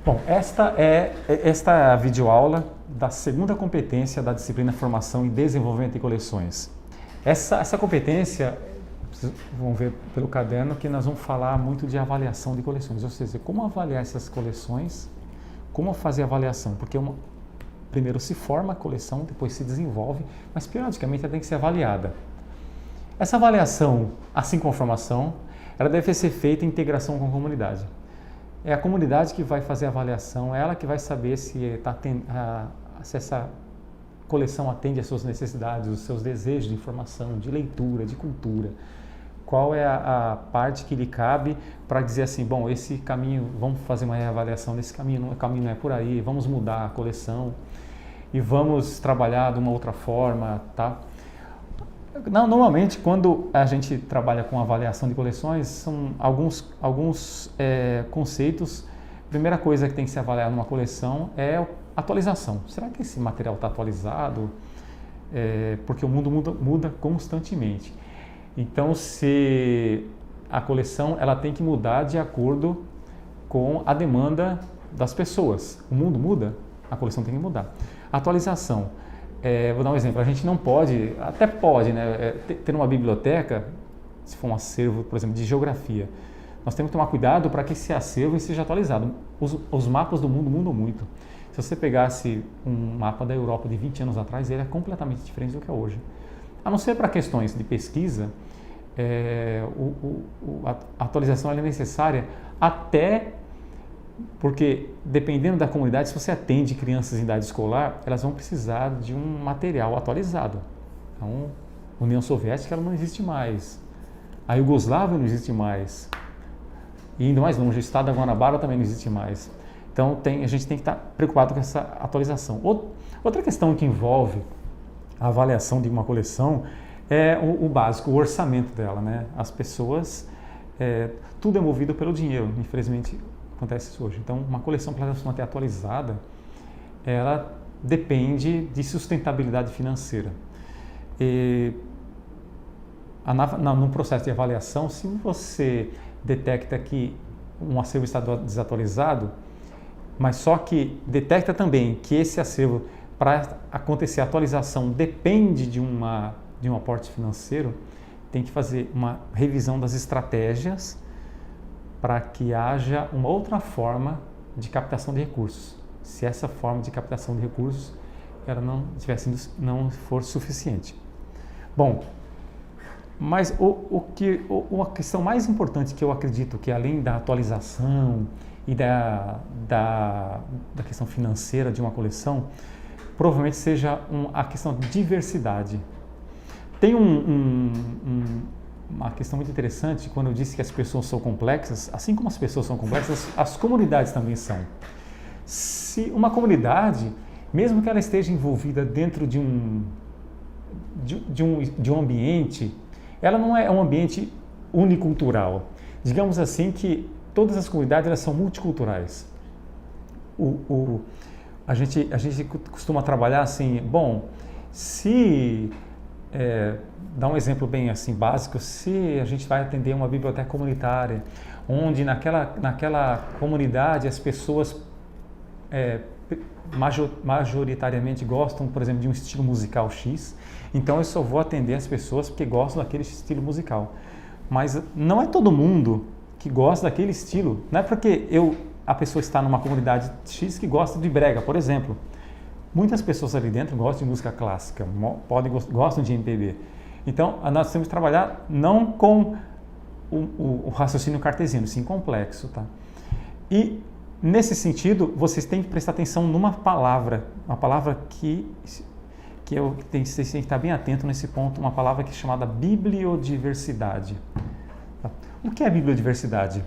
Bom, esta é a videoaula da segunda competência da disciplina Formação e Desenvolvimento de Coleções. Essa competência, vocês vão ver pelo caderno que nós vamos falar muito de avaliação de coleções, ou seja, como avaliar essas coleções, como fazer a avaliação, porque primeiro se forma a coleção, depois se desenvolve, mas periodicamente ela tem que ser avaliada. Essa avaliação, assim como a formação, ela deve ser feita em integração com a comunidade. É a comunidade que vai fazer a avaliação, é ela que vai saber se essa coleção atende às suas necessidades, os seus desejos de informação, de leitura, de cultura. Qual é a parte que lhe cabe para dizer assim, bom, esse caminho, vamos fazer uma reavaliação desse caminho, o caminho não é por aí, vamos mudar a coleção e vamos trabalhar de uma outra forma, tá? Normalmente, quando a gente trabalha com avaliação de coleções, são alguns conceitos. A primeira coisa que tem que se avaliar numa coleção é a atualização. Será que esse material está atualizado? Porque o mundo muda constantemente. Então, se a coleção ela tem que mudar de acordo com a demanda das pessoas. O mundo muda, a coleção tem que mudar. Atualização. Vou dar um exemplo, a gente não pode, até pode, né, ter uma biblioteca, se for um acervo, por exemplo, de geografia, nós temos que tomar cuidado para que esse acervo seja atualizado. Os mapas do mundo mudam muito. Se você pegasse um mapa da Europa de 20 anos atrás, ele é completamente diferente do que é hoje. A não ser para questões de pesquisa, a atualização é necessária até porque, dependendo da comunidade, se você atende crianças em idade escolar, elas vão precisar de um material atualizado. Então, a União Soviética ela não existe mais. A Iugoslávia não existe mais. E indo mais longe, o estado da Guanabara também não existe mais. Então, a gente tem que estar preocupado com essa atualização. Outra questão que envolve a avaliação de uma coleção é o básico, o orçamento dela, né? As pessoas, tudo é movido pelo dinheiro, infelizmente. Acontece isso hoje. Então, uma coleção para ela se manter atualizada, ela depende de sustentabilidade financeira. No processo de avaliação, se você detecta que um acervo está desatualizado, mas só que detecta também que esse acervo, para acontecer a atualização, depende de um aporte financeiro, tem que fazer uma revisão das estratégias para que haja uma outra forma de captação de recursos. Se essa forma de captação de recursos ela não for suficiente. Bom, mas a questão mais importante que eu acredito que além da atualização e da questão financeira de uma coleção, provavelmente seja a questão de diversidade. Tem uma questão muito interessante, quando eu disse que as pessoas são complexas, assim como as pessoas são complexas, as comunidades também são. Se uma comunidade, mesmo que ela esteja envolvida dentro de um ambiente, ela não é um ambiente unicultural. Digamos assim que todas as comunidades elas são multiculturais. A gente costuma trabalhar assim, bom, se... dar um exemplo bem assim básico, se a gente vai atender uma biblioteca comunitária, onde naquela comunidade as pessoas majoritariamente gostam, por exemplo, de um estilo musical X, então eu só vou atender as pessoas porque gostam daquele estilo musical. Mas não é todo mundo que gosta daquele estilo, não é porque a pessoa está numa comunidade X que gosta de brega, por exemplo. Muitas pessoas ali dentro gostam de música clássica, gostam de MPB. Então, nós temos que trabalhar não com o raciocínio cartesiano, sim complexo. Tá? E, nesse sentido, vocês têm que prestar atenção numa palavra, uma palavra que vocês têm que estar bem atento nesse ponto, uma palavra que é chamada bibliodiversidade. Tá? O que é bibliodiversidade?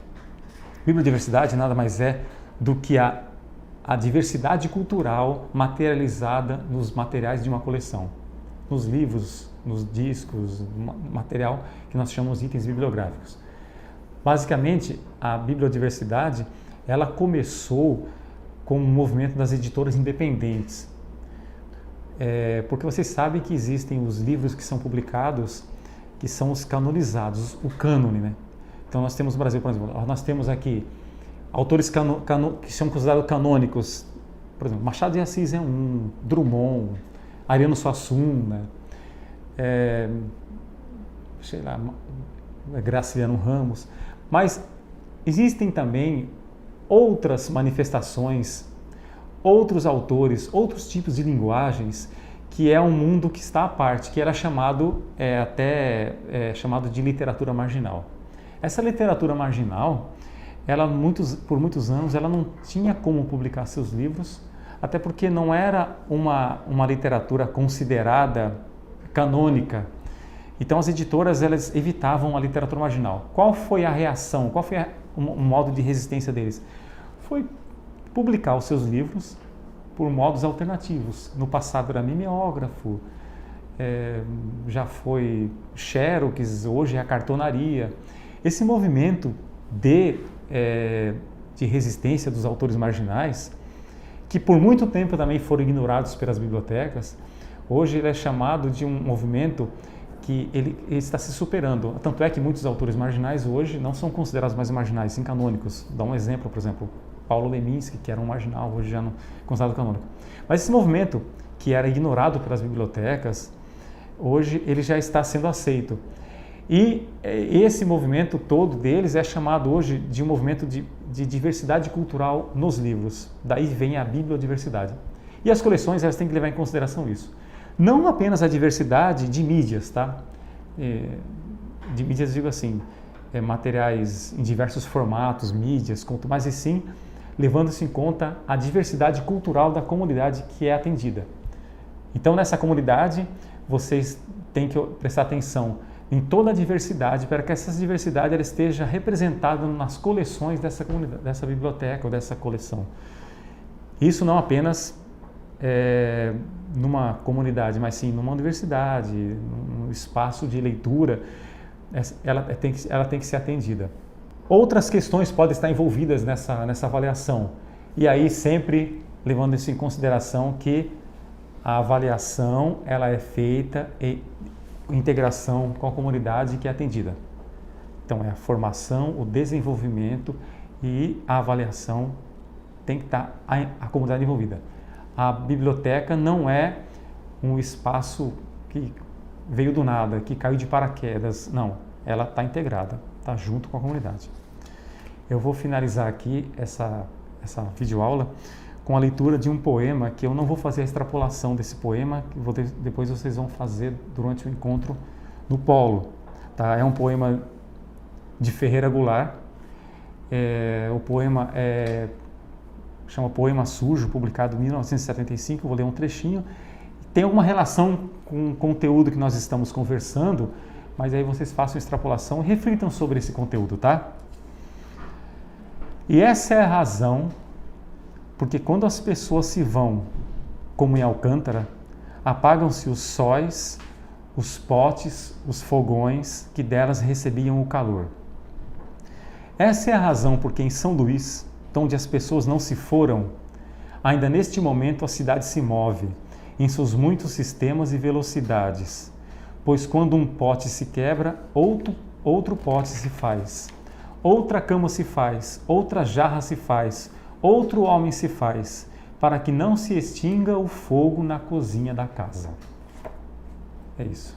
Bibliodiversidade nada mais é do que a diversidade cultural materializada nos materiais de uma coleção, nos livros, nos discos, material que nós chamamos de itens bibliográficos. Basicamente, a bibliodiversidade ela começou com o movimento das editoras independentes, porque vocês sabem que existem os livros que são publicados, que são os canonizados, o cânone, né? Então nós temos no Brasil, por exemplo, nós temos aqui autores que são considerados canônicos, por exemplo, Machado de Assis é um, Drummond, Ariano Suassuna, sei lá, Graciliano Ramos, mas existem também outras manifestações, outros autores, outros tipos de linguagens, que é um mundo que está à parte, que era chamado chamado de literatura marginal. Essa literatura marginal, ela por muitos anos, ela não tinha como publicar seus livros, até porque não era uma literatura considerada canônica. Então as editoras, elas evitavam a literatura marginal. Qual foi a reação? Qual foi o modo de resistência deles? Foi publicar os seus livros por modos alternativos. No passado era mimeógrafo, já foi xerox, hoje é a cartonaria. Esse movimento de resistência dos autores marginais, que por muito tempo também foram ignorados pelas bibliotecas, hoje ele é chamado de um movimento que ele está se superando. Tanto é que muitos autores marginais hoje não são considerados mais marginais, sim canônicos. Dá um exemplo, por exemplo, Paulo Leminski, que era um marginal, hoje já não é considerado canônico. Mas esse movimento, que era ignorado pelas bibliotecas, hoje ele já está sendo aceito. E esse movimento todo deles é chamado hoje de um movimento de diversidade cultural nos livros. Daí vem a bibliodiversidade. E as coleções, elas têm que levar em consideração isso. Não apenas a diversidade de mídias, tá? De mídias, digo assim, materiais em diversos formatos, mídias, mas e sim levando-se em conta a diversidade cultural da comunidade que é atendida. Então, nessa comunidade, vocês têm que prestar atenção em toda a diversidade, para que essa diversidade ela esteja representada nas coleções dessa comunidade, dessa biblioteca ou dessa coleção. Isso não apenas numa comunidade, mas sim numa universidade, num espaço de leitura, ela tem que ser atendida. Outras questões podem estar envolvidas nessa avaliação, e aí sempre levando isso em consideração que a avaliação ela é feita em integração com a comunidade que é atendida. Então é a formação, o desenvolvimento e a avaliação tem que estar a comunidade envolvida. A biblioteca não é um espaço que veio do nada, que caiu de paraquedas, não, ela está integrada, está junto com a comunidade. Eu vou finalizar aqui essa videoaula com a leitura de um poema, que eu não vou fazer a extrapolação desse poema, que depois vocês vão fazer durante o encontro no Polo. Tá? É um poema de Ferreira Goulart, o poema chama Poema Sujo, publicado em 1975, eu vou ler um trechinho. Tem alguma relação com o conteúdo que nós estamos conversando, mas aí vocês façam extrapolação e reflitam sobre esse conteúdo, tá? E essa é a razão porque quando as pessoas se vão, como em Alcântara, apagam-se os sóis, os potes, os fogões que delas recebiam o calor. Essa é a razão porque em São Luís, onde as pessoas não se foram, ainda neste momento a cidade se move, em seus muitos sistemas e velocidades, pois quando um pote se quebra, outro pote se faz, outra cama se faz, outra jarra se faz, outro homem se faz, para que não se extinga o fogo na cozinha da casa. É isso.